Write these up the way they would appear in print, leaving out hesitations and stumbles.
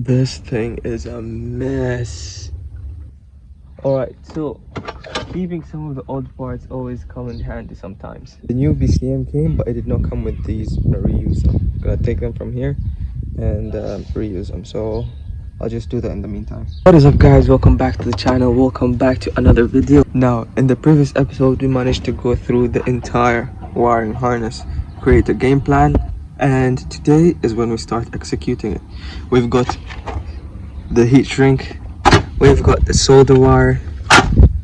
This thing is a mess. Alright, so keeping some of the old parts always come in handy sometimes. The new BCM came, but it did not come with these. I'm gonna reuse them. I'm gonna take them from here and reuse them. So I'll just do that in the meantime. What is up, guys? Welcome back to the channel. Welcome back to another video. Now, in the previous episode, we managed to go through the entire wiring harness, create a game plan, and today is when we start executing it. We've got the heat shrink, we've got the solder wire,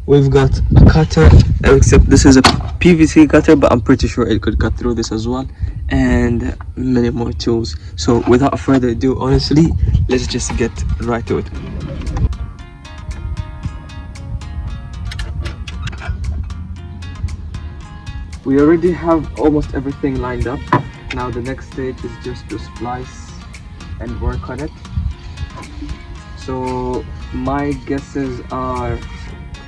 we've got a cutter, except this is a PVC cutter, but I'm pretty sure it could cut through this as well, and many more tools. So without further ado, honestly, let's just get right to it. We already have almost everything lined up. Now the next stage is just to splice and work on it. So my guesses are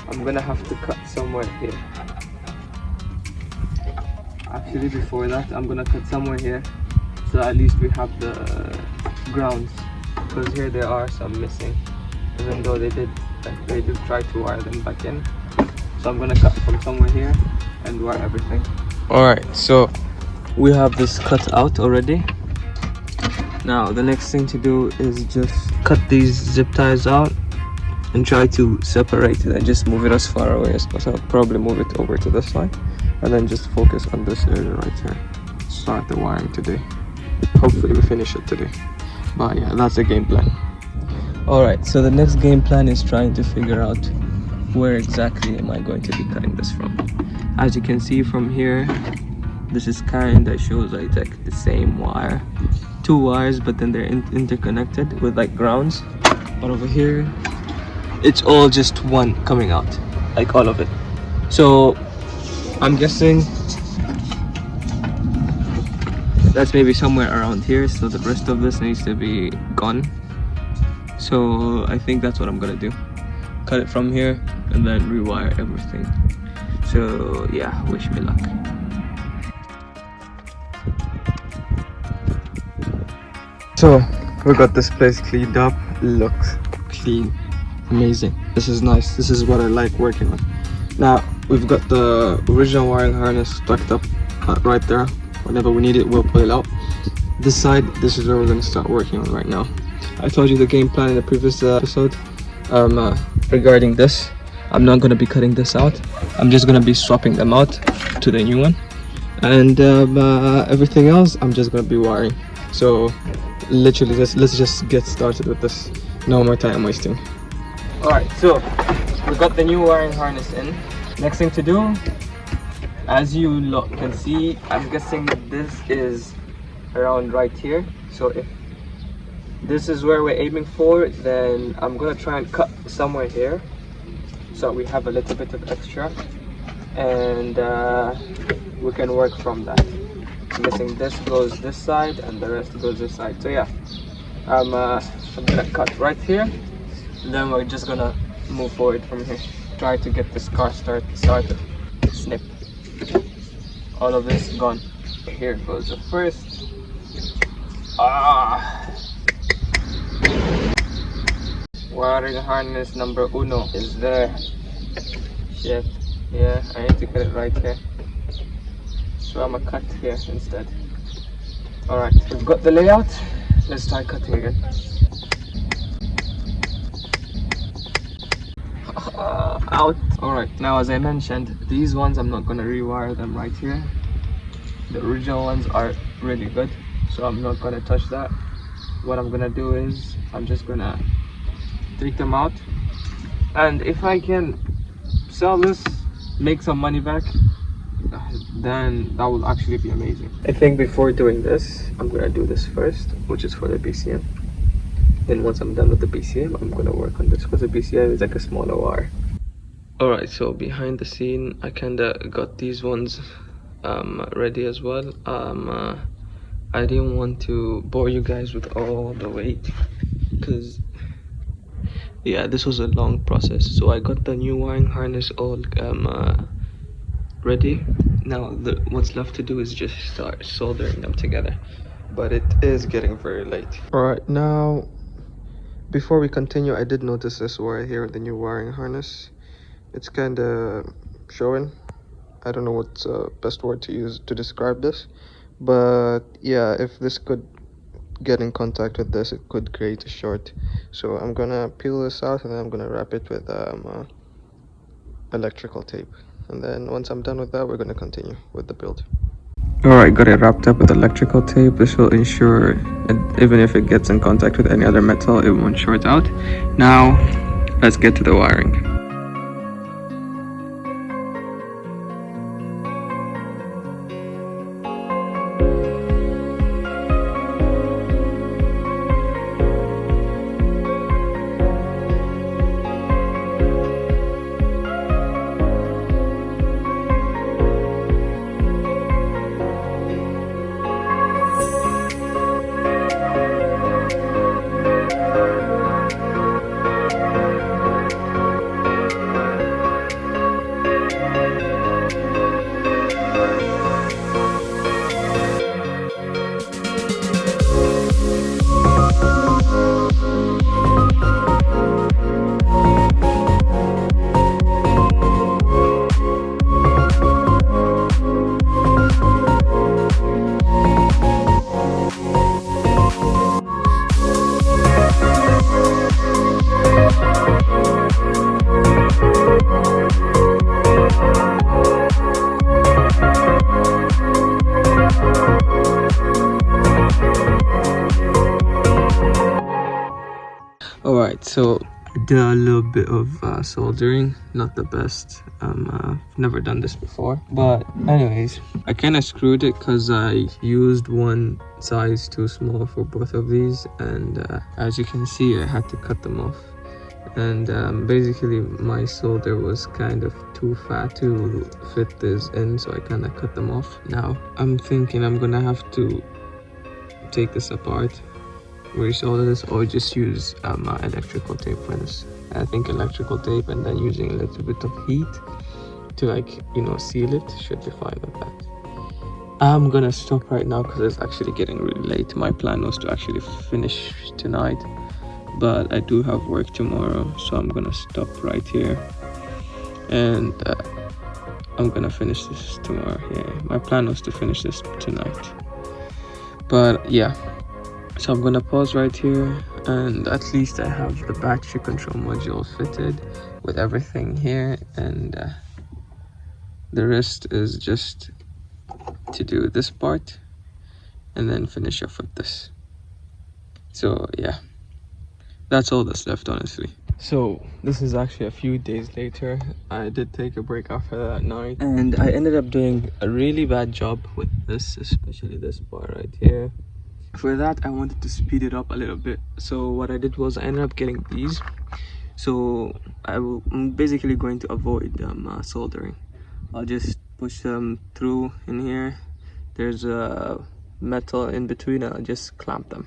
I'm gonna have to cut somewhere here. Actually, before that, I'm gonna cut somewhere here, so at least we have the grounds, because here there are some missing, even though they did try to wire them back in. So I'm gonna cut from somewhere here and wire everything. Alright, so we have this cut out already. Now the next thing to do is just cut these zip ties out and try to separate it and just move it as far away as possible. I'll probably move it over to this side and then just focus on this area right here. Start the wiring today. Hopefully we finish it today. But yeah, that's the game plan. Alright, so the next game plan is trying to figure out where exactly am I going to be cutting this from. As you can see from here, this is kinda shows like the same wire. Two wires, but then they're interconnected with like grounds. But over here, it's all just one coming out, like all of it. So I'm guessing that's maybe somewhere around here, so the rest of this needs to be gone. So I think that's what I'm gonna do, cut it from here and then rewire everything. So yeah, wish me luck. So we got this place cleaned up. Looks clean, amazing. This is nice. This is what I like working on. Now we've got the original wiring harness stacked up right there. Whenever we need it, we'll pull it out. This side, this is where we're going to start working on right now. I told you the game plan in the previous episode regarding this. I'm not going to be cutting this out. I'm just going to be swapping them out to the new one, and everything else I'm just going to be wiring. So literally let's just get started with this. No more time wasting. Alright, so we got the new wiring harness in. Next thing to do, as you can see, I'm guessing this is around right here. So if this is where we're aiming for, then I'm gonna try and cut somewhere here, so we have a little bit of extra, and we can work from that. I'm guessing this goes this side and the rest goes this side. So yeah, I'm gonna cut right here, and then we're just gonna move forward from here. Try to get this car started. Snip. All of this gone. Here goes the first. Wiring harness number uno is there. Shit. Yeah, I need to cut it right here. So I'm gonna cut here instead. Alright, we've got the layout. Let's try cutting again. Out. Alright, now as I mentioned, these ones I'm not gonna rewire them right here. The original ones are really good, so I'm not gonna touch that. What I'm gonna do is I'm just gonna take them out, and if I can sell this, make some money back, then that will actually be amazing. I think before doing this, I'm gonna do this first, which is for the BCM. Then once I'm done with the BCM, I'm gonna work on this, because the BCM is like a smaller wire. Alright, so behind the scene, I kinda got these ones ready as well. I didn't want to bore you guys with all the weight, because yeah, this was a long process. So I got the new wiring harness all ready. Now what's left to do is just start soldering them together, but it is getting very late. All right, now Before we continue, I did notice this wire here, the new wiring harness. It's kind of showing. I don't know what's the best word to use to describe this, but yeah, if this could get in contact with this, it could create a short. So I'm gonna peel this out and then I'm gonna wrap it with electrical tape, and then once I'm done with that, we're gonna continue with the build. Alright, got it wrapped up with electrical tape. This will ensure even if it gets in contact with any other metal, it won't short out. Now let's get to the wiring. Alright, so I did a little bit of soldering, not the best. I've never done this before, but anyways, I kind of screwed it because I used one size too small for both of these, and as you can see, I had to cut them off. And basically my solder was kind of too fat to fit this in, so I kind of cut them off. Now I'm thinking I'm gonna have to take this apart, resolder this, or just use electrical tape for this. I think electrical tape and then using a little bit of heat to, like, you know, seal it should be fine with that. I'm gonna stop right now because it's actually getting really late. My plan was to actually finish tonight, but I do have work tomorrow, so I'm gonna stop right here and I'm gonna finish this tomorrow. Yeah, my plan was to finish this tonight, but yeah. So I'm gonna pause right here, and at least I have the battery control module fitted with everything here, and the rest is just to do this part and then finish off with this. So yeah, that's all that's left, honestly. So this is actually a few days later. I did take a break after that night, and I ended up doing a really bad job with this, especially this part right here. For that, I wanted to speed it up a little bit, so what I did was I ended up getting these. So I'm basically going to avoid soldering. I'll just push them through in here. There's a metal in between, and I'll just clamp them,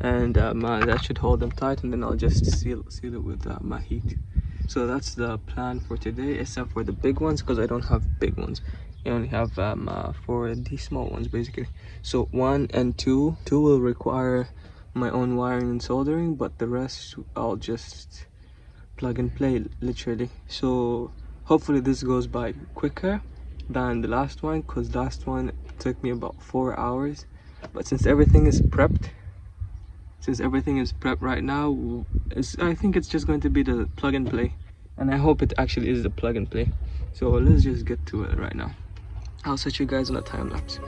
and that should hold them tight, and then I'll just seal it with my heat. So that's the plan for today, except for the big ones, because I don't have big ones. I only have for the small ones basically. So 1 and 2 will require my own wiring and soldering, but the rest I'll just plug and play, literally. So hopefully this goes by quicker than the last one, because last one took me about 4 hours. But since everything is prepped right now, I think it's just going to be the plug and play, and I hope it actually is the plug and play. So let's just get to it right now. I'll set you guys on a time lapse.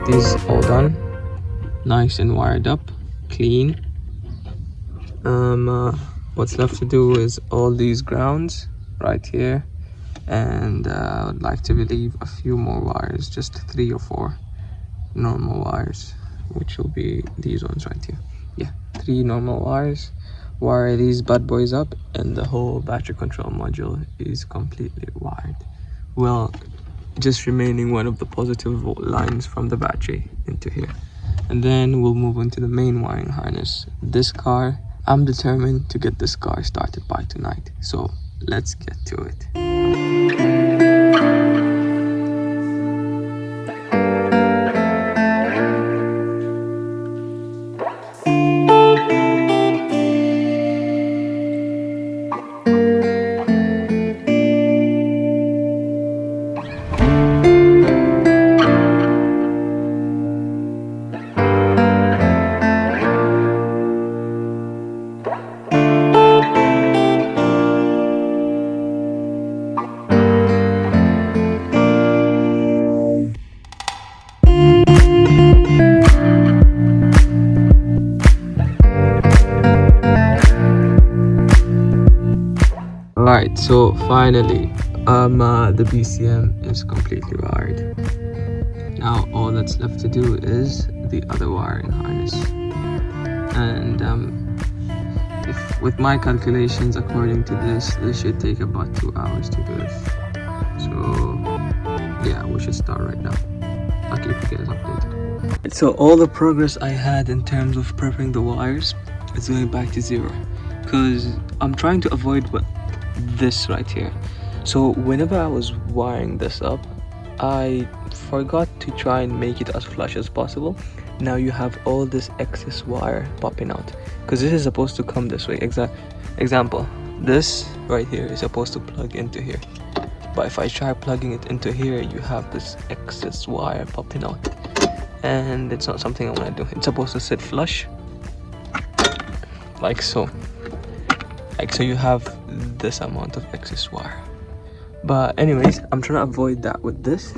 these all done, nice and wired up, clean. What's left to do is all these grounds right here, and I would like to leave a few more wires, just 3 or 4 normal wires, which will be these ones right here. Yeah, 3 normal wires, wire these bad boys up, and the whole battery control module is completely wired. Well, just remaining one of the positive lines from the battery into here, and then we'll move on to the main wiring harness. This car, I'm determined to get this car started by tonight, so let's get to it. Alright, so finally, the BCM is completely wired. Now all that's left to do is the other wiring harness. And if with my calculations, according to this should take about 2 hours to do this. So yeah, we should start right now. I'll keep you guys updated. So all the progress I had in terms of prepping the wires is going back to 0, because I'm trying to avoid this right here. So whenever I was wiring this up, I forgot to try and make it as flush as possible. Now you have all this excess wire popping out, because this is supposed to come this way. Example, this right here is supposed to plug into here, but if I try plugging it into here, you have this excess wire popping out, and it's not something I want to do. It's supposed to sit flush like so. So you have this amount of excess wire. But anyways, I'm trying to avoid that with this,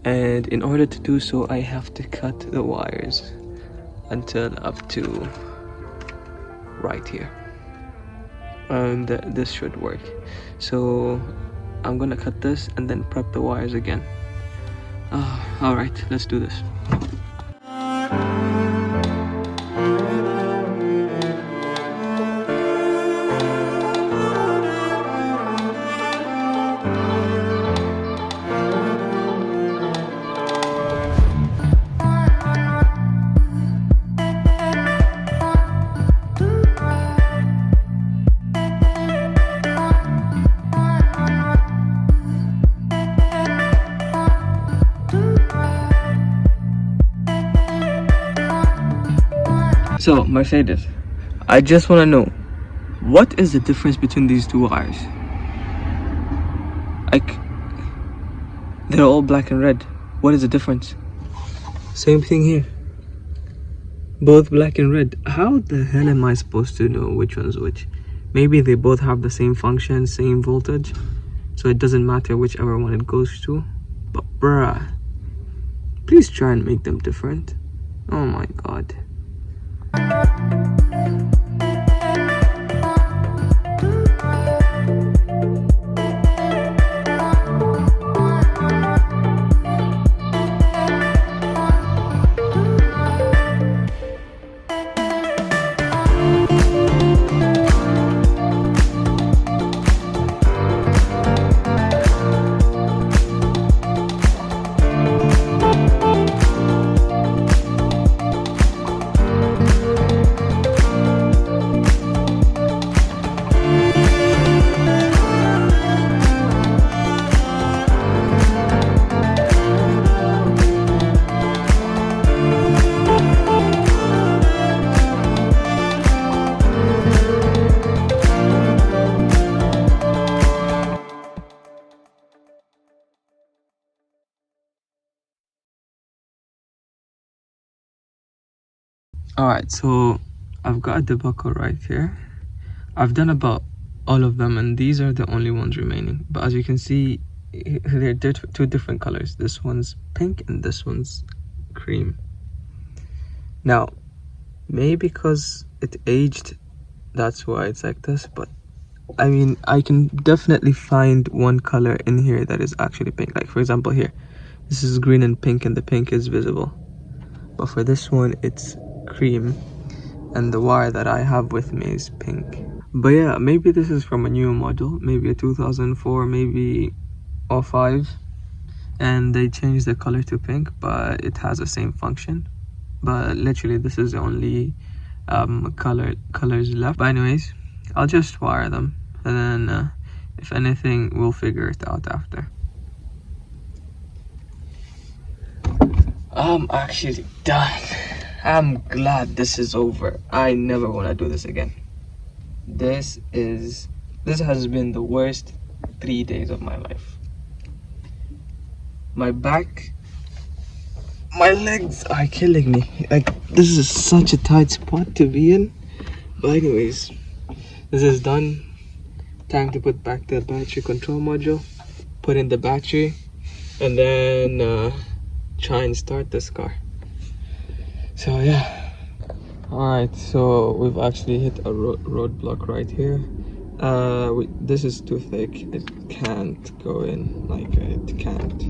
and in order to do so, I have to cut the wires until up to right here, and this should work. So I'm gonna cut this and then prep the wires again. All right, let's do this. So Mercedes, I just want to know, what is the difference between these 2 wires? Like, they're all black and red. What is the difference? Same thing here, both black and red. How the hell am I supposed to know which one's which? Maybe they both have the same function, same voltage, so it doesn't matter whichever one it goes to. But bruh, please try and make them different. Oh my god. Alright, so I've got a debuckle right here. I've done about all of them, and these are the only ones remaining. But as you can see, they're 2 different colors. This one's pink and this one's cream. Now, maybe because it aged, that's why it's like this, but I mean, I can definitely find one color in here that is actually pink. Like for example here, this is green and pink, and the pink is visible. But for this one, it's cream, and the wire that I have with me is pink. But yeah, maybe this is from a new model, maybe a 2004, maybe 05, and they changed the color to pink, but it has the same function. But literally, this is the only colors left. But anyways, I'll just wire them, and then if anything, we'll figure it out after. I'm actually done. I'm glad this is over. I never want to do this again. This has been the worst 3 days of my life. My back, my legs are killing me. Like, this is such a tight spot to be in. But anyways, this is done. Time to put back the battery control module, put in the battery, and then try and start this car. So yeah. Alright, so we've actually hit a roadblock right here. This is too thick. It can't go in. Like, it can't.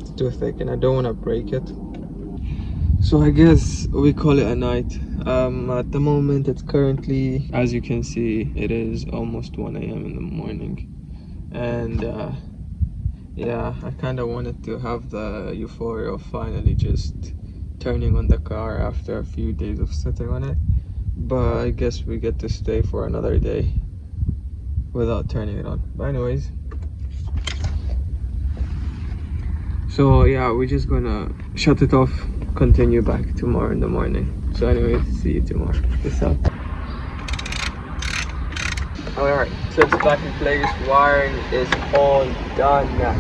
It's too thick and I don't want to break it. So I guess we call it a night. At the moment, it's currently, as you can see, it is almost 1 a.m. in the morning. And yeah, I kind of wanted to have the euphoria of finally just turning on the car after a few days of sitting on it. But I guess we get to stay for another day without turning it on. But anyways, so yeah, we're just gonna shut it off, continue back tomorrow in the morning. So anyways, see you tomorrow. Peace out. Alright, so it's back in place. Wiring is all done now.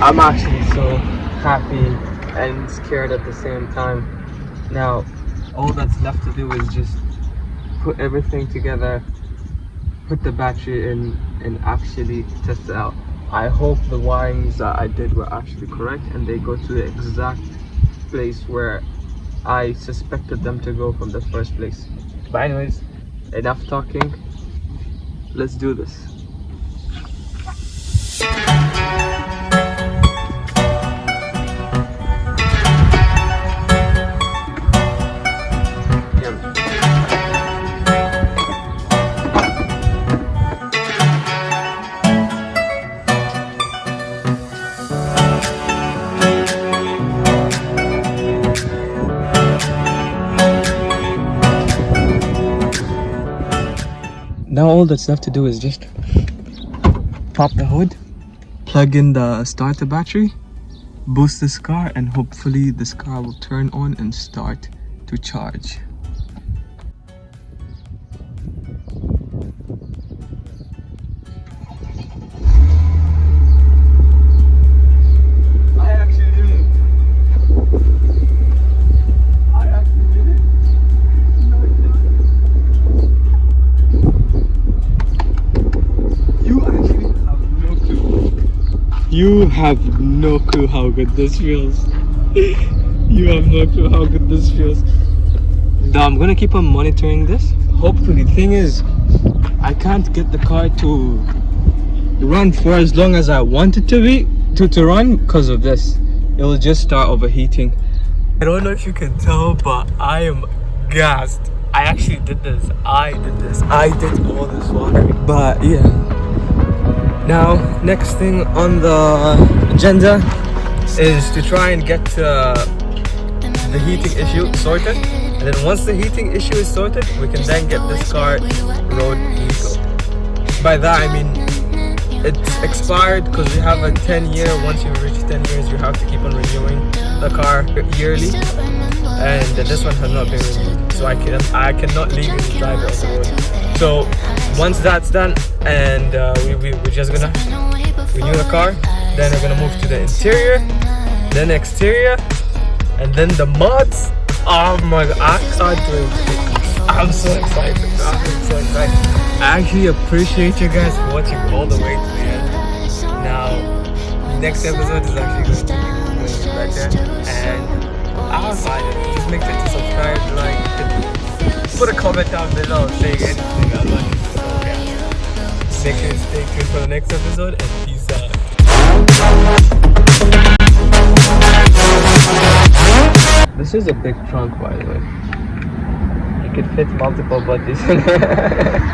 I'm actually so happy and scared at the same time. Now, all that's left to do is just put everything together, put the battery in, and actually test it out. I hope the wirings that I did were actually correct and they go to the exact place where I suspected them to go from the first place. But anyways, enough talking. Let's do this. Now all that's left to do is just pop the hood, plug in the starter battery, boost this car, and hopefully this car will turn on and start to charge. You have no clue how good this feels. You have no clue how good this feels. Now I'm gonna keep on monitoring this. Hopefully, the thing is, I can't get the car to run for as long as I want it to be to run because of this. It will just start overheating. I don't know if you can tell, but I am gassed. I actually did this. I did all this wiring. But yeah. Now, next thing on the agenda is to try and get the heating issue sorted. And then once the heating issue is sorted, we can then get this car road legal. By that I mean it's expired because we have a 10-year. Once you reach 10 years, you have to keep on renewing the car yearly. And this one has not been renewed, so I cannot legally drive it on the road. So once that's done, and we're just gonna renew the car, then we're gonna move to the interior, then exterior, and then the mods. Oh my god, I can't wait. I'm so excited. I'm so excited. I actually appreciate you guys for watching all the way to the end. Now, next episode is actually going to be it better. And outside of it, just make sure to subscribe, like, put a comment down below saying anything I like. So yeah, make sure to stay tuned for the next episode and peace out. This is a big trunk, by the way. It could fit multiple bodies in there.